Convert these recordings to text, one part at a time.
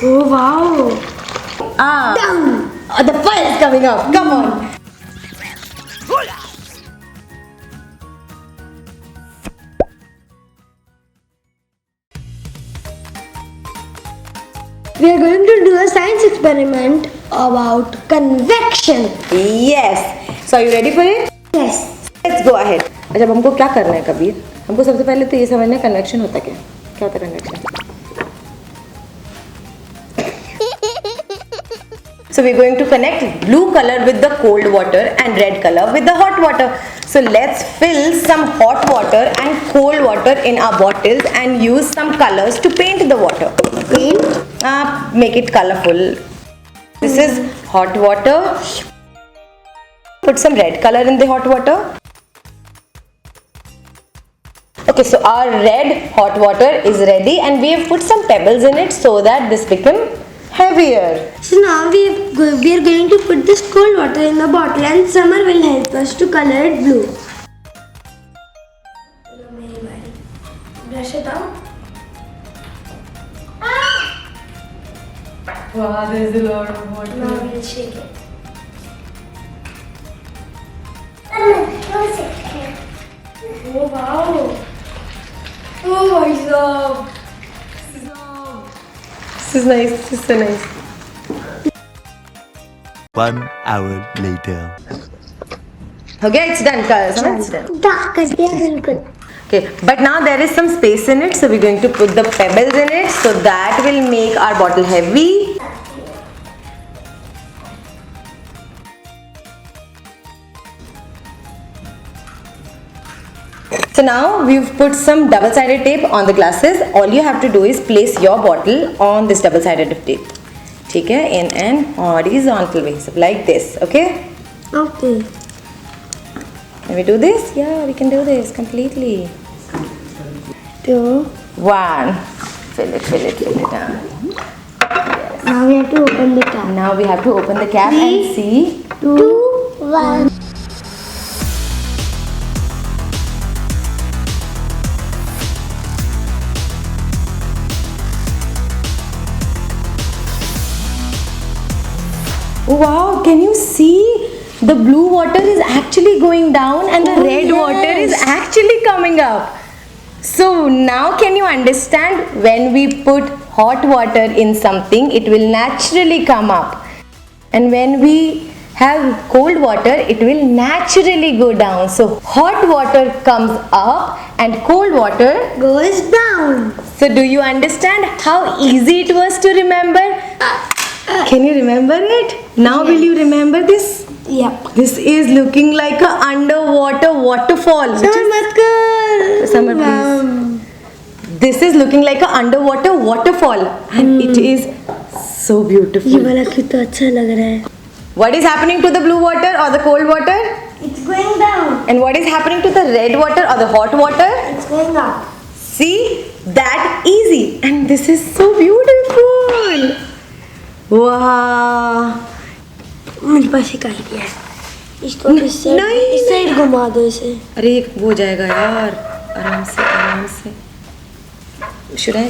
Oh wow! Down. Oh, the fire is coming up. Come on. We are going to do a science experiment about convection. Yes. So are you ready for it? Yes. Let's go ahead. अच्छा अब हमको क्या करना है कबीर? हमको सबसे पहले तो ये समझना है कन्वेक्शन होता क्या? क्या होता है convection? So we're going to connect blue color with the cold water and red color with the hot water. So let's fill some hot water and cold water in our bottles and use some colors to paint the water. Paint? Make it colorful. This is hot water. Put some red color in the hot water. Okay, so our red hot water is ready and we have put some pebbles in it so that this become heavier. So now we are going to put this cold water in the bottle and Summer will help us to color it blue. Brush it out. Wow, there's a lot of water. Now we'll shake it. Oh wow! Oh my god! This is nice. This is so nice. 1 hour later. Okay, it's done. It's done. Dark कर दिया बिल्कुल. Okay, but now there is some space in it, so we're going to put the pebbles in it, so that will make our bottle heavy. So now we've put some double-sided tape on the glasses. All you have to do is place your bottle on this double-sided tape. ठीक है, in an horizontal way, so like this. Okay? Okay. Can we do this? Yeah, we can do this completely. 2. 1. Fill it down. Yes. Now we have to open the cap. Now we have to open the cap 3, and see. 2, 1. Wow, can you see? The blue water is actually going down and the red water is actually coming up. So now can you understand, when we put hot water in something, it will naturally come up. And when we have cold water, it will naturally go down. So hot water comes up and cold water Goes down. So do you understand how easy it was to remember? Can you remember it? Now will you remember this? Yep. This is looking like a underwater waterfall. Summer, please. This is looking like a underwater waterfall, and it is so beautiful. ये वाला कितना अच्छा लग रहा है. What is happening to the blue water or the cold water? It's going down. And what is happening to the red water or the hot water? It's going up. See, that easy, and this is so beautiful. Wow. मेरे पास एक idea है. इसको इस side घुमा दो इसे. अरे वो हो जाएगा यार. आराम से. Should I?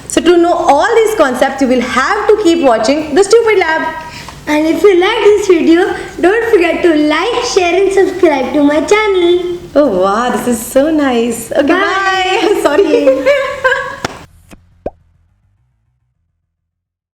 So to know all these concepts, you will have to keep watching The Stupid Lab. And if you like this video, don't forget to like, share and subscribe to my channel. Oh wow, this is so nice. Okay, Bye. bye. Sorry.